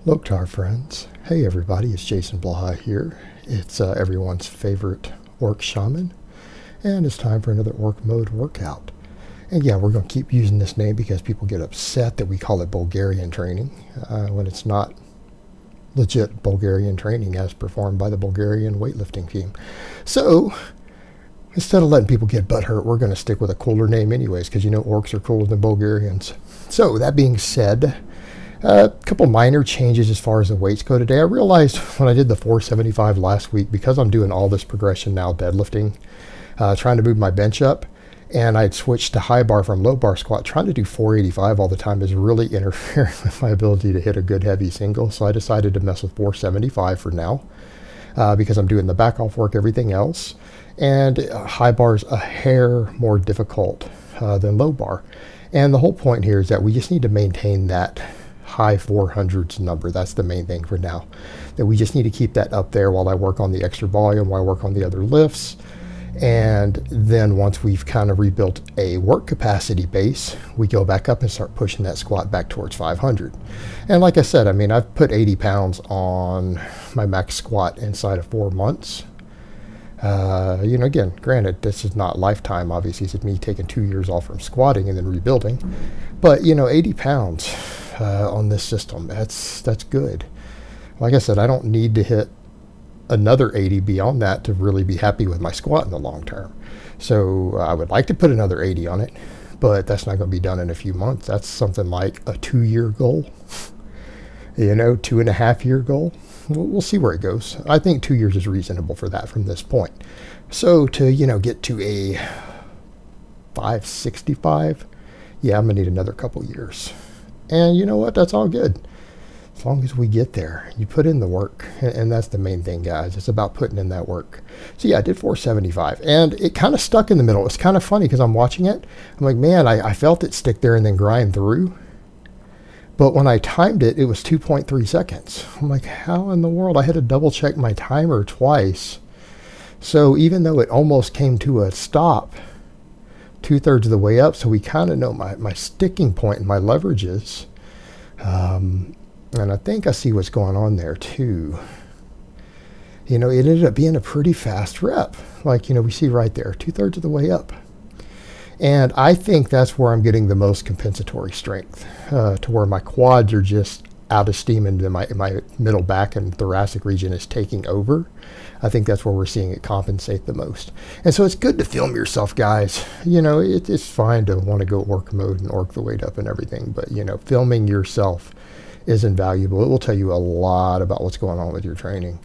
Loktar friends. Hey everybody, it's Jason Blaha here. It's everyone's favorite orc shaman, and it's time for another orc mode workout. And yeah, we're going to keep using this name because people get upset that we call it Bulgarian training when it's not legit Bulgarian training as performed by the Bulgarian weightlifting team. So instead of letting people get butthurt, we're going to stick with a cooler name anyways, because you know orcs are cooler than Bulgarians. So that being said, a couple minor changes as far as the weights go today. I realized when I did the 475 last week, because I'm doing all this progression now, deadlifting, trying to move my bench up, and I'd switched to high bar from low bar squat, trying to do 485 all the time is really interfering with my ability to hit a good heavy single. So I decided to mess with 475 for now, because I'm doing the back off work, everything else. And high bar's a hair more difficult than low bar. And the whole point here is that we just need to maintain that high 400s number. That's the main thing for now, that we just need to keep that up there while I work on the extra volume, while I work on the other lifts. And then once we've kind of rebuilt a work capacity base, we go back up and start pushing that squat back towards 500. And like I said, I mean, I've put 80 pounds on my max squat inside of 4 months. You know, again, granted, this is not lifetime. Obviously, it's me taking 2 years off from squatting and then rebuilding. But, you know, 80 pounds on this system, that's good. Like I said, I don't need to hit another 80 beyond that to really be happy with my squat in the long term. So I would like to put another 80 on it, but that's not going to be done in a few months. That's something like a 2-year goal, you know, 2.5-year goal. We'll see where it goes. I think 2 years is reasonable for that from this point. So to, you know, get to a 565, yeah, I'm going to need another couple years. And you know what? That's all good. As long as we get there, you put in the work. And that's the main thing, guys. It's about putting in that work. So yeah, I did 475. And it kind of stuck in the middle. It's kind of funny because I'm watching it. I'm like, man, I felt it stick there and then grind through. But when I timed it, it was 2.3 seconds. I'm like, how in the world? I had to double check my timer twice. So even though it almost came to a stop 2/3 of the way up, so we kind of know my sticking point and my leverages. And I think I see what's going on there too. You know, it ended up being a pretty fast rep. Like, you know, we see right there, 2/3 of the way up. And I think that's where I'm getting the most compensatory strength, to where my quads are just out of steam and then my middle back and thoracic region is taking over. I think that's where we're seeing it compensate the most. And so it's good to film yourself, guys. You know, it's fine to want to go orc mode and orc the weight up and everything, but, you know, filming yourself is invaluable. It will tell you a lot about what's going on with your training.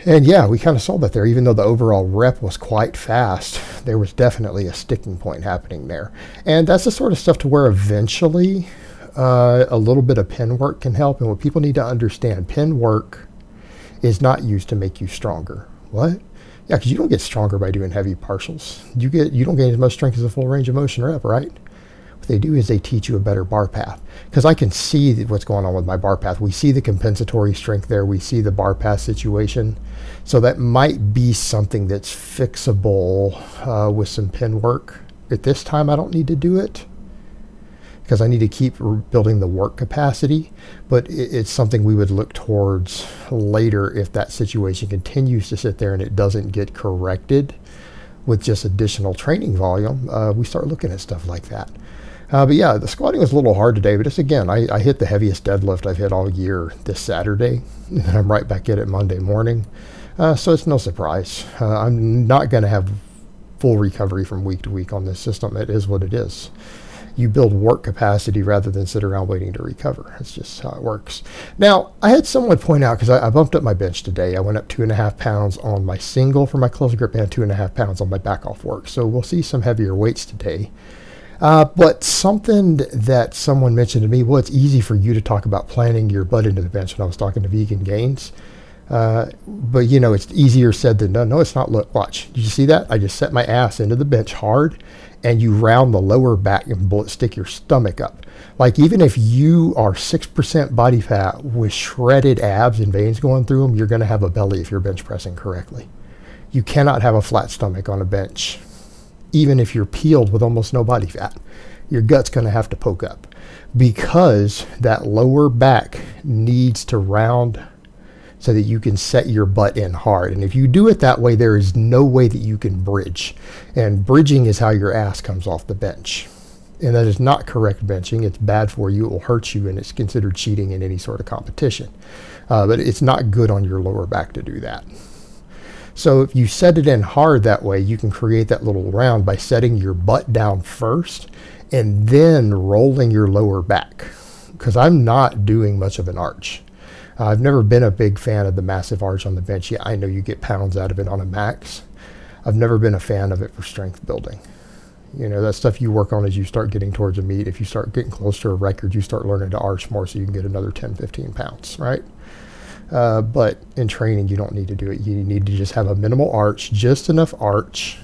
And yeah, we kind of saw that there. Even though the overall rep was quite fast, there was definitely a sticking point happening there. And that's the sort of stuff to where eventually a little bit of pen work can help. And what people need to understand, pen work is not used to make you stronger. What? Yeah, because you don't get stronger by doing heavy partials. You don't gain as much strength as a full range of motion rep, right? What they do is they teach you a better bar path, because I can see what's going on with my bar path. We see the compensatory strength there. We see the bar path situation. So that might be something that's fixable with some pen work. At this time, I don't need to do it because I need to keep building the work capacity, but it's something we would look towards later if that situation continues to sit there and it doesn't get corrected with just additional training volume. We start looking at stuff like that. But yeah, the squatting was a little hard today, but it's, again, I hit the heaviest deadlift I've hit all year this Saturday, and I'm right back at it Monday morning. So it's no surprise. I'm not going to have full recovery from week to week on this system. It is what it is. You build work capacity rather than sit around waiting to recover. That's just how it works. Now, I had someone point out, because I bumped up my bench today. I went up 2.5 pounds on my single for my close grip and 2.5 pounds on my back off work. So we'll see some heavier weights today. But something that someone mentioned to me, well, it's easy for you to talk about planning your butt into the bench when I was talking to Vegan Gains. But, you know, it's easier said than done. No, it's not. Look, watch. Did you see that? I just set my ass into the bench hard, and you round the lower back and bullet stick your stomach up. Like, even if you are 6% body fat with shredded abs and veins going through them, you're going to have a belly if you're bench pressing correctly. You cannot have a flat stomach on a bench, even if you're peeled with almost no body fat. Your gut's going to have to poke up. because that lower back needs to round so that you can set your butt in hard. And if you do it that way, there is no way that you can bridge. And bridging is how your ass comes off the bench. And that is not correct benching. It's bad for you. It will hurt you, and it's considered cheating in any sort of competition. But it's not good on your lower back to do that. So if you set it in hard that way, you can create that little round by setting your butt down first and then rolling your lower back. Because I'm not doing much of an arch. I've never been a big fan of the massive arch on the bench. Yeah, I know you get pounds out of it on a max. I've never been a fan of it for strength building. You know, that stuff you work on as you start getting towards a meet. If you start getting close to a record, you start learning to arch more so you can get another 10, 15 pounds, right? But in training, you don't need to do it. You need to just have a minimal arch, just enough arch.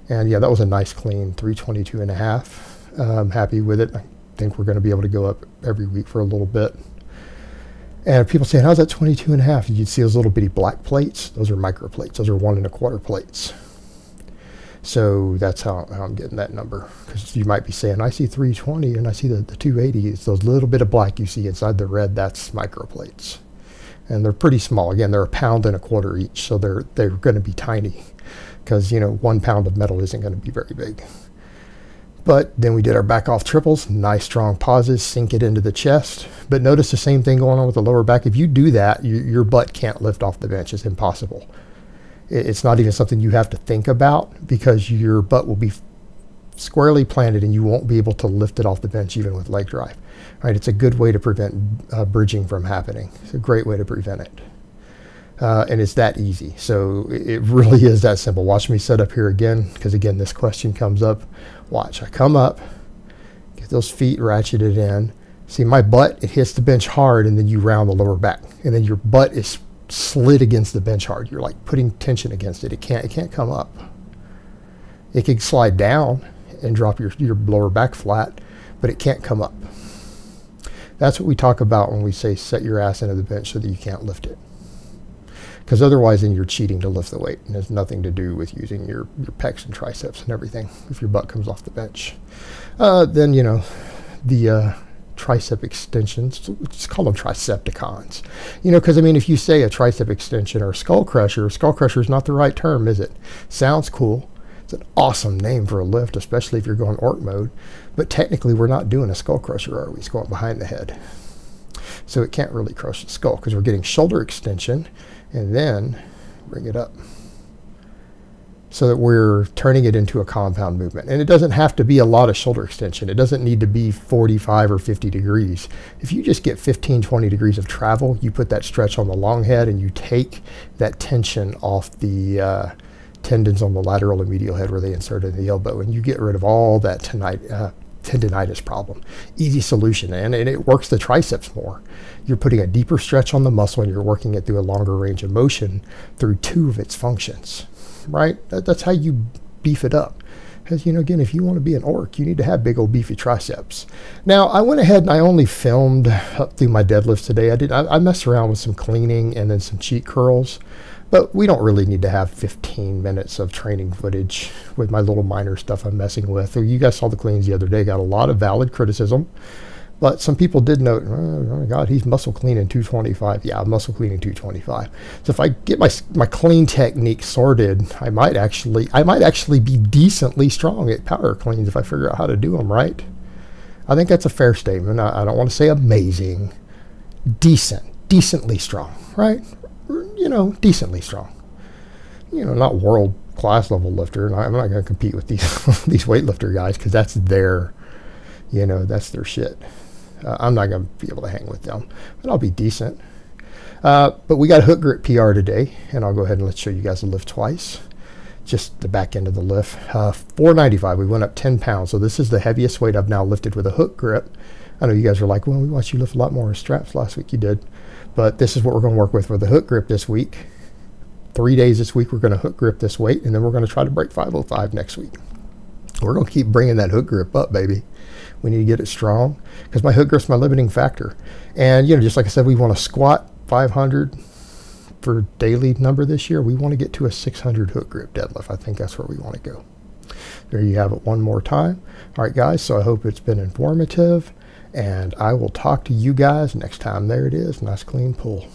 And yeah, that was a nice clean 322.5. I'm happy with it. I think we're going to be able to go up every week for a little bit. And people saying, how's that 22.5? You'd see those little bitty black plates. Those are micro plates. Those are 1 1/4 plates. So that's how I'm getting that number. Because you might be saying, I see 320 and I see the 280. It's those little bit of black you see inside the red. That's microplates. And they're pretty small. Again, they're 1 1/4 pounds each. So they're going to be tiny. Because, you know, 1 pound of metal isn't going to be very big. But then we did our back off triples. Nice strong pauses. Sink it into the chest. But notice the same thing going on with the lower back. If you do that, your butt can't lift off the bench. It's impossible. It's not even something you have to think about because your butt will be squarely planted and you won't be able to lift it off the bench even with leg drive. Right? It's a good way to prevent bridging from happening. It's a great way to prevent it. And it's that easy. So it really is that simple. Watch me set up here again because, again, this question comes up. Watch. I come up, get those feet ratcheted in. See, my butt, it hits the bench hard, and then you round the lower back. And then your butt is slid against the bench hard. You're like putting tension against it. It can't come up. It can slide down and drop your lower back flat, but it can't come up. That's what we talk about when we say set your ass into the bench so that you can't lift it. Because otherwise then you're cheating to lift the weight. And it has nothing to do with using your pecs and triceps and everything if your butt comes off the bench. Then, you know, the tricep extensions, let's call them tricepticons. You know, because I mean, if you say a tricep extension or a skull crusher is not the right term, is it? Sounds cool. It's an awesome name for a lift, especially if you're going orc mode. But technically, we're not doing a skull crusher, are we? It's going behind the head. So it can't really crush the skull because we're getting shoulder extension and then bring it up. So that we're turning it into a compound movement. And it doesn't have to be a lot of shoulder extension. It doesn't need to be 45 or 50 degrees. If you just get 15, 20 degrees of travel, you put that stretch on the long head and you take that tension off the tendons on the lateral and medial head where they insert in the elbow, and you get rid of all that tendinitis problem. Easy solution, and it works the triceps more. You're putting a deeper stretch on the muscle and you're working it through a longer range of motion through 2 of its functions. Right? That's how you beef it up. Because, you know, again, if you want to be an orc, you need to have big old beefy triceps. Now, I went ahead and I only filmed up through my deadlifts today. I messed around with some cleaning and then some cheat curls. But we don't really need to have 15 minutes of training footage with my little minor stuff I'm messing with. You guys saw the cleans the other day. Got a lot of valid criticism. But some people did note, oh my God, he's muscle cleaning 225. Yeah, I'm muscle cleaning 225. So if I get my clean technique sorted, I might actually be decently strong at power cleans if I figure out how to do them right. I think that's a fair statement. I don't want to say amazing, decently strong, right? You know, decently strong. You know, not world class level lifter. And I'm not going to compete with these these weightlifter guys because that's their, you know, that's their shit. I'm not going to be able to hang with them, but I'll be decent. But we got a hook grip PR today, and I'll go ahead and let's show you guys the lift twice. Just the back end of the lift. 495, we went up 10 pounds. So this is the heaviest weight I've now lifted with a hook grip. I know you guys are like, well, we watched you lift a lot more with straps last week. You did. But this is what we're going to work with the hook grip this week. 3 days this week, we're going to hook grip this weight, and then we're going to try to break 505 next week. We're going to keep bringing that hook grip up, baby. We need to get it strong because my hook grip's my limiting factor. And, you know, just like I said, we want to squat 500 for daily number this year. We want to get to a 600 hook grip deadlift. I think that's where we want to go. There you have it one more time. All right, guys, so I hope it's been informative. And I will talk to you guys next time. There it is. Nice clean pull.